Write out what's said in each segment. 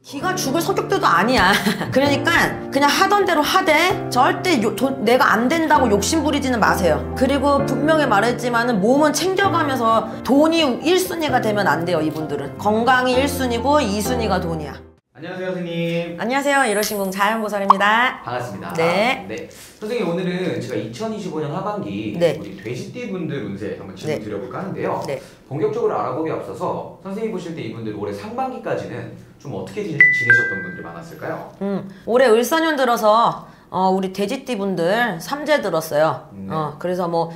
기가 죽을 성격들도 아니야. 그러니까 그냥 하던 대로 하되 절대 내가 안 된다고 욕심 부리지는 마세요. 그리고 분명히 말했지만은 몸은 챙겨가면서 돈이 1순위가 되면 안 돼요. 이분들은 건강이 1순위고 2순위가 돈이야. 안녕하세요, 선생님. 안녕하세요. 이러신궁 자연보살입니다. 반갑습니다. 네. 선생님, 오늘은 제가 2025년 하반기 우리 돼지띠 분들 운세 한번 질문 드려볼까 하는데요. 본격적으로 알아보기 앞서서 선생님 보실 때 이분들 올해 상반기까지는 좀 어떻게 지내셨던 분들이 많았을까요? 올해 을사년 들어서 우리 돼지띠 분들 삼재 들었어요. 그래서 뭐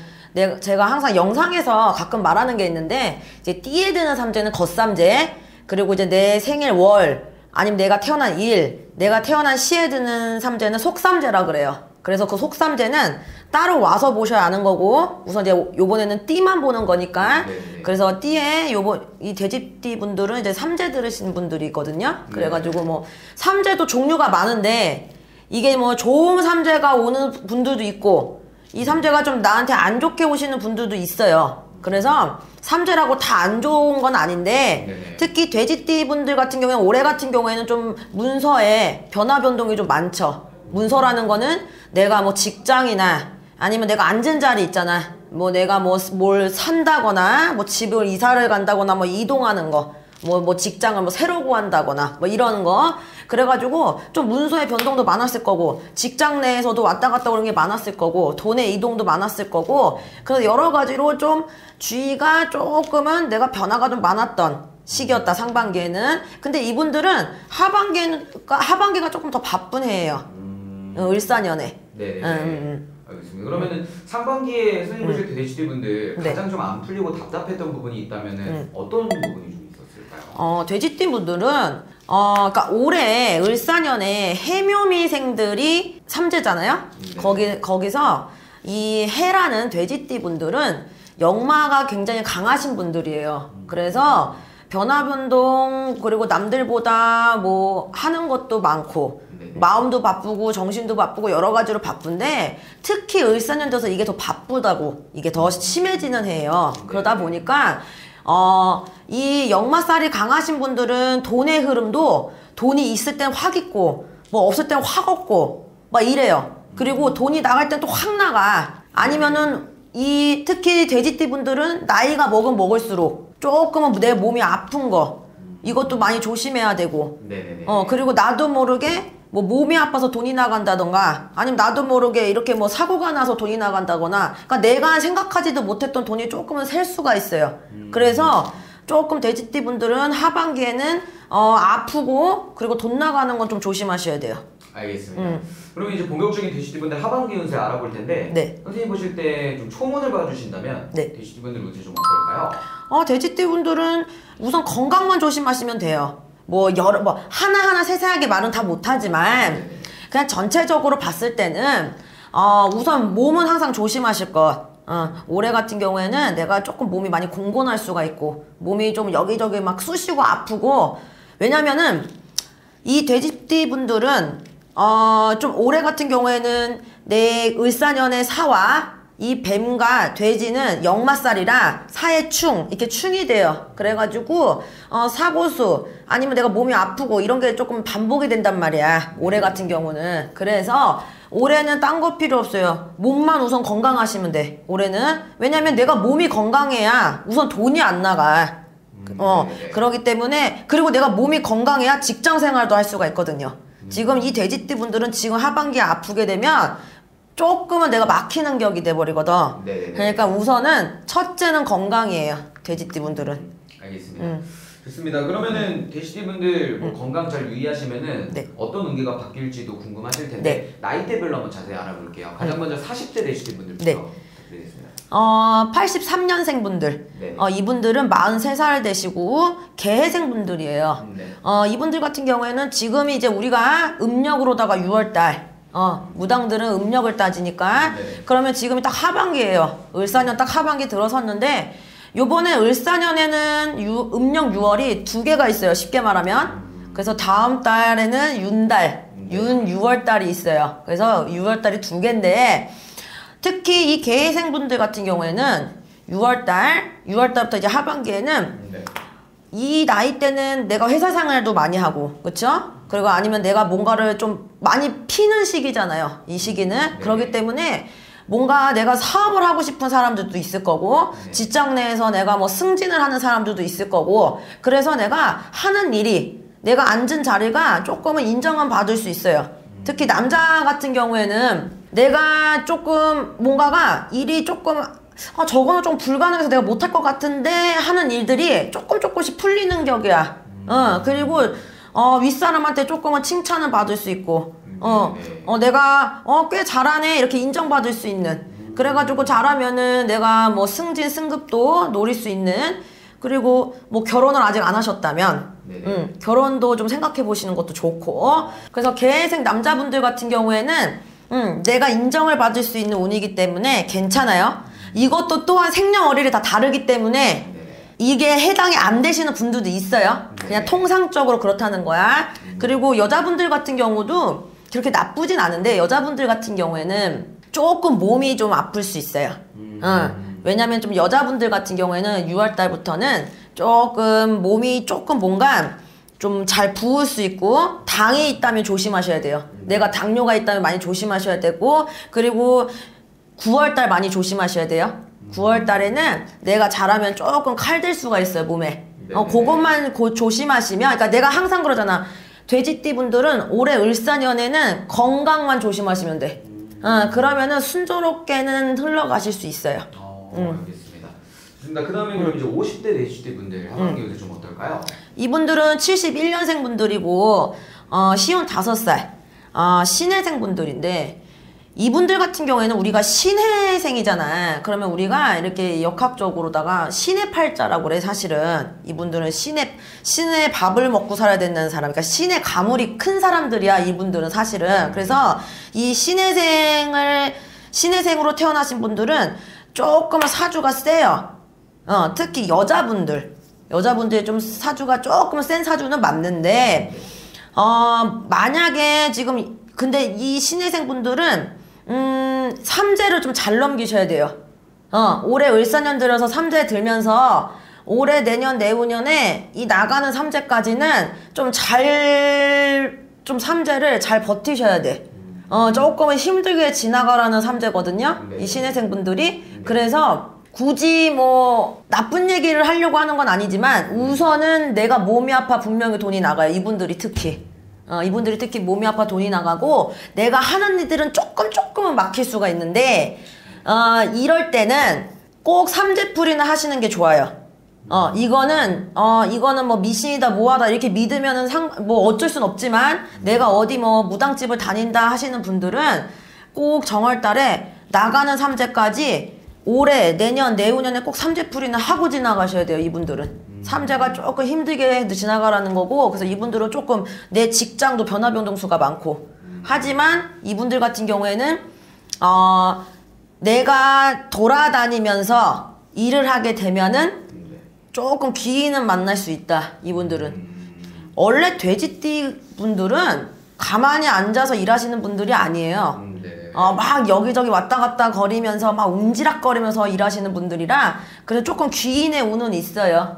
제가 항상 영상에서 가끔 말하는 게 있는데, 이제 띠에 드는 삼재는 겉삼재, 그리고 이제 내 생일 월 아니면 내가 태어난 일, 내가 태어난 시에 드는 삼재는 속삼재라 그래요. 그래서 그 속삼재는 따로 와서 보셔야 아는 거고, 우선 이제 요번에는 띠만 보는 거니까. 그래서 띠에 이 돼지띠 분들은 이제 삼재 들으신 분들이 있거든요. 그래가지고 뭐 삼재도 종류가 많은데, 이게 뭐 좋은 삼재가 오는 분들도 있고, 이 삼재가 좀 나한테 안 좋게 오시는 분들도 있어요. 그래서 삼재라고 다 안 좋은 건 아닌데, 특히 돼지띠 분들 같은 경우에는 올해 같은 경우에는 좀 문서에 변화 변동이 좀 많죠. 문서라는 거는 내가 뭐 직장이나 아니면 내가 앉은 자리 있잖아. 뭐 내가 뭘 산다거나 뭐 집을 이사를 간다거나 뭐 이동하는 거, 뭐 직장을 뭐 새로 구한다거나 뭐 이런 거. 그래가지고 좀 문서의 변동도 많았을 거고, 직장 내에서도 왔다 갔다 오는 게 많았을 거고, 돈의 이동도 많았을 거고, 그래서 여러 가지로 좀 주의가 조금은 내가 변화가 좀 많았던 시기였다, 상반기에는. 근데 이분들은 하반기가 조금 더 바쁜 해예요. 을사년에. 알겠습니다. 그러면은 상반기에 선생님 보실 때 돼지띠 분들 가장 좀 안 풀리고 답답했던 부분이 있다면은 어떤 부분이 좀 있었을까요? 돼지띠 분들은 그러니까 올해 을사년에 해묘미생들이 삼재잖아요. 거기서 이 해라는 돼지띠 분들은 역마가 굉장히 강하신 분들이에요. 그래서 변화변동, 그리고 남들보다 뭐 하는 것도 많고, 마음도 바쁘고 정신도 바쁘고 여러 가지로 바쁜데, 특히 을사년 돼서 이게 더 바쁘다고, 이게 더 심해지는 해예요. 그러다 보니까 이 역마살이 강하신 분들은 돈의 흐름도 돈이 있을 땐 확 있고 뭐 없을 땐 확 없고 막 이래요. 그리고 돈이 나갈 땐 또 확 나가. 아니면은 특히 돼지띠 분들은 나이가 먹을수록 조금은 내 몸이 아픈 거, 이것도 많이 조심해야 되고, 그리고 나도 모르게 뭐 몸이 아파서 돈이 나간다던가, 아니면 나도 모르게 이렇게 뭐 사고가 나서 돈이 나간다거나, 그러니까 내가 생각하지도 못했던 돈이 조금은 셀 수가 있어요. 그래서 조금 돼지띠 분들은 하반기에는 아프고, 그리고 돈 나가는 건 좀 조심하셔야 돼요. 알겠습니다. 그러면 이제 본격적인 돼지띠 분들 하반기 운세 알아볼 텐데, 선생님 보실 때 좀 초문을 봐주신다면 돼지띠 분들 운세 좀 어떨까요? 돼지띠 분들은 우선 건강만 조심하시면 돼요. 뭐 하나하나 세세하게 말은 다 못하지만, 그냥 전체적으로 봤을 때는 우선 몸은 항상 조심하실 것. 올해 같은 경우에는 내가 조금 몸이 많이 공곤할 수가 있고, 몸이 좀 여기저기 막 쑤시고 아프고. 왜냐면은 이 돼지띠 분들은 좀 올해 같은 경우에는 내 을사년의 사와 이 뱀과 돼지는 역마살이라 사의 충, 이렇게 충이 돼요. 그래가지고 사고수 아니면 내가 몸이 아프고 이런 게 조금 반복이 된단 말이야, 올해 같은 경우는. 그래서 올해는 딴 거 필요 없어요. 몸만 우선 건강하시면 돼, 올해는. 왜냐면 내가 몸이 건강해야 우선 돈이 안 나가. 그러기 때문에, 그리고 내가 몸이 건강해야 직장 생활도 할 수가 있거든요. 지금 이 돼지띠 분들은 지금 하반기에 아프게 되면 조금은 내가 막히는 격이 돼버리거든. 그러니까 우선은 첫째는 건강이에요, 돼지띠 분들은. 알겠습니다. 좋습니다. 그러면은 돼지띠 분들 뭐 건강 잘 유의하시면은 어떤 운기가 바뀔지도 궁금하실 텐데, 나이대별로 한번 자세히 알아볼게요. 가장 먼저 40대 돼지띠 분들부터 드리겠습니다. 83년생 분들, 이분들은 43살 되시고 개해생 분들이에요. 이분들 같은 경우에는 지금이 이제 우리가 음력으로다가 6월달, 무당들은 음력을 따지니까, 그러면 지금이 딱 하반기예요. 을사년 딱 하반기 들어섰는데, 요번에 을사년에는 음력 6월이 2개가 있어요, 쉽게 말하면. 그래서 다음 달에는 윤달, 6월달이 있어요. 그래서 6월달이 2개인데, 특히 이 개해생 분들 같은 경우에는 6월달부터 이제 하반기에는 이 나이 때는 내가 회사 생활도 많이 하고, 그쵸? 그리고 아니면 내가 뭔가를 좀 많이 피는 시기잖아요. 이 시기는. 네. 그렇기 때문에 뭔가 내가 사업을 하고 싶은 사람들도 있을 거고, 네. 직장 내에서 내가 뭐 승진을 하는 사람들도 있을 거고, 그래서 내가 하는 일이, 내가 앉은 자리가 조금은 인정은 받을 수 있어요. 특히 남자 같은 경우에는 내가 조금 뭔가가 일이 조금 저거는 좀 불가능해서 내가 못할 것 같은데 하는 일들이 조금씩 풀리는 격이야. 그리고 윗사람한테 조금은 칭찬을 받을 수 있고 내가 꽤 잘하네 이렇게 인정받을 수 있는, 그래가지고 잘하면은 내가 뭐 승진 승급도 노릴 수 있는, 그리고 뭐 결혼을 아직 안 하셨다면 결혼도 좀 생각해 보시는 것도 좋고, 그래서 계생 남자분들 같은 경우에는 내가 인정을 받을 수 있는 운이기 때문에 괜찮아요. 이것도 또한 생년월일이 다 다르기 때문에 이게 해당이 안 되시는 분들도 있어요. 그냥 통상적으로 그렇다는 거야. 그리고 여자분들 같은 경우도 그렇게 나쁘진 않은데, 여자분들 같은 경우에는 조금 몸이 좀 아플 수 있어요. 왜냐면 좀 여자분들 같은 경우에는 6월달부터는 조금 몸이 조금 뭔가 좀 잘 부을 수 있고, 당이 있다면 조심하셔야 돼요. 내가 당뇨가 있다면 많이 조심하셔야 되고, 그리고 9월달 많이 조심하셔야 돼요. 9월달에는 내가 잘하면 조금 칼 들 수가 있어요, 몸에. 그것만 조심하시면, 그러니까 내가 항상 그러잖아. 돼지띠 분들은 올해 을사년에는 건강만 조심하시면 돼. 그러면은 순조롭게는 흘러가실 수 있어요. 알겠습니다. 좋습니다. 그 다음에 그럼 이제 50대 돼지띠 분들 하반기 운세 좀 어떨까요? 이분들은 71년생 분들이고, 55살, 신해생 분들인데, 이분들 같은 경우에는 우리가 신해생이잖아. 그러면 우리가 이렇게 역학적으로다가 신의 팔자라고 그래, 사실은. 이분들은 신의 밥을 먹고 살아야 된다는 사람, 그러니까 신의 가물이 큰 사람들이야, 이분들은 사실은. 그래서 이 신해생으로 태어나신 분들은 조금은 사주가 세요. 특히 여자분들 좀 사주가 조금 센 사주는 맞는데, 만약에 지금, 근데 이 신해생 분들은 삼재를 좀 잘 넘기셔야 돼요. 올해 을사년 들어서 삼재 들면서 올해, 내년, 내후년에 이 나가는 삼재까지는 좀 삼재를 잘 버티셔야 돼. 조금은 힘들게 지나가라는 삼재거든요, 이 신해생 분들이. 그래서 굳이 뭐 나쁜 얘기를 하려고 하는 건 아니지만, 우선은 내가 몸이 아파 분명히 돈이 나가요, 이분들이 특히. 이분들이 특히 몸이 아파 돈이 나가고, 내가 하는 일들은 조금은 막힐 수가 있는데, 이럴 때는 꼭 삼재풀이는 하시는 게 좋아요. 이거는 뭐 미신이다 뭐하다 이렇게 믿으면은 뭐 어쩔 순 없지만, 내가 어디 뭐 무당집을 다닌다 하시는 분들은 꼭 정월달에 나가는 삼재까지 올해, 내년, 내후년에 꼭 삼재풀이는 하고 지나가셔야 돼요, 이분들은. 삼재가 조금 힘들게 지나가라는 거고, 그래서 이분들은 조금 내 직장도 변화변동수가 많고, 하지만 이분들 같은 경우에는 내가 돌아다니면서 일을 하게 되면은 조금 귀인은 만날 수 있다, 이분들은. 원래 돼지띠 분들은 가만히 앉아서 일하시는 분들이 아니에요. 막 여기저기 왔다 갔다 거리면서 막 움지락거리면서 일하시는 분들이라, 그래서 조금 귀인의 운은 있어요.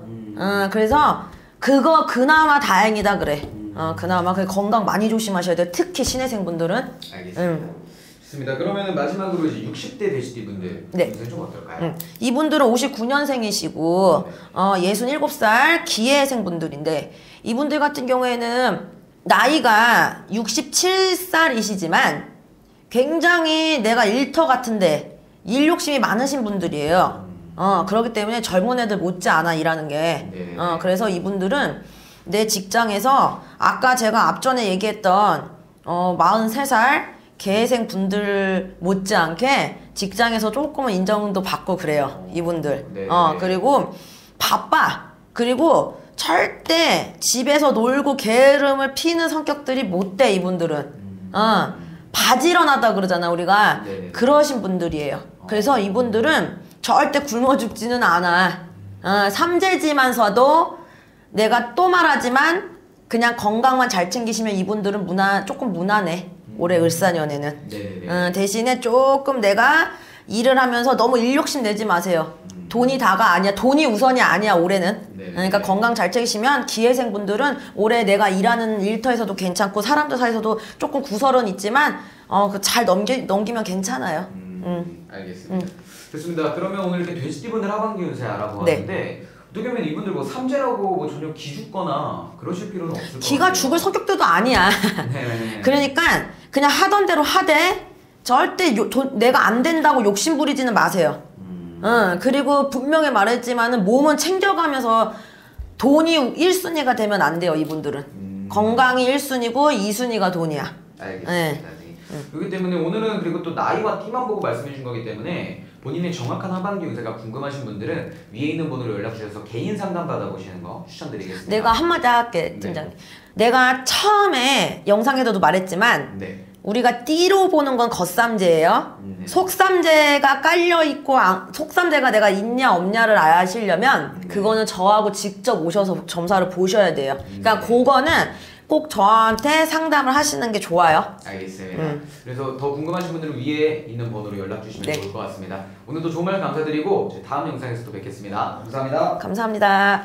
그래서 그거 그나마 다행이다 그래. 그나마 그 건강 많이 조심하셔야 돼요, 특히 신해생 분들은. 알겠습니다. 좋습니다. 그러면 마지막으로 이제 60대 돼지띠 분들 운세 좀 어떨까요? 이분들은 59년생이시고 67살 기해생 분들인데, 이분들 같은 경우에는 나이가 67살이시지만 굉장히 내가 일터 같은데 일 욕심이 많으신 분들이에요. 그렇기 때문에 젊은 애들 못지않아 일하는 게. 그래서 이분들은 내 직장에서 아까 제가 앞전에 얘기했던 43살 개생 분들 못지않게 직장에서 조금은 인정도 받고 그래요, 이분들. 그리고 바빠. 그리고 절대 집에서 놀고 게으름을 피는 성격들이 못 돼, 이분들은. 바지런하다 그러잖아, 우리가. 그러신 분들이에요. 그래서 이분들은 절대 굶어 죽지는 않아. 삼재지만서도 내가 또 말하지만 그냥 건강만 잘 챙기시면 이분들은 조금 무난해, 올해 을사년에는. 대신에 조금 내가 일을 하면서 너무 일 욕심 내지 마세요. 돈이 다가 아니야. 돈이 우선이 아니야, 올해는. 네네. 그러니까 건강 잘 챙기시면 기회생분들은 올해 내가 일하는 일터에서도 괜찮고 사람들 사이에서도 조금 구설은 있지만 잘 넘기면 괜찮아요. 알겠습니다. 좋습니다. 그러면 오늘 이렇게 돼지띠분들 하반기 운세 알아보았는데 어떻게 보면 이분들 뭐 삼재라고 뭐 전혀 기죽거나 그러실 필요는 없을 것 같아요. 기가 죽을 성격들도 아니야. 네. 그러니까 그냥 하던 대로 하되 절대 내가 안 된다고 욕심 부리지는 마세요. 그리고 분명히 말했지만은 몸은 챙겨가면서 돈이 1순위가 되면 안 돼요, 이분들은. 건강이 1순위고 2순위가 돈이야. 알겠습니다. 네. 그렇기 때문에 오늘은 그리고 또 나이와 띠만 보고 말씀해 준 거기 때문에 본인의 정확한 하반기 운세가 궁금하신 분들은 위에 있는 번호로 연락 주셔서 개인 상담 받아보시는 거 추천드리겠습니다. 내가 한마디 할게, 팀장님. 내가 처음에 영상에서도 말했지만 우리가 띠로 보는 건 겉삼재예요. 속삼재가 깔려있고 속삼재가 내가 있냐 없냐를 아시려면 그거는 저하고 직접 오셔서 점사를 보셔야 돼요. 그러니까 그거는 꼭 저한테 상담을 하시는 게 좋아요. 알겠습니다. 그래서 더 궁금하신 분들은 위에 있는 번호로 연락 주시면 좋을 것 같습니다. 오늘도 좋은 말 감사드리고 다음 영상에서 또 뵙겠습니다. 감사합니다. 감사합니다.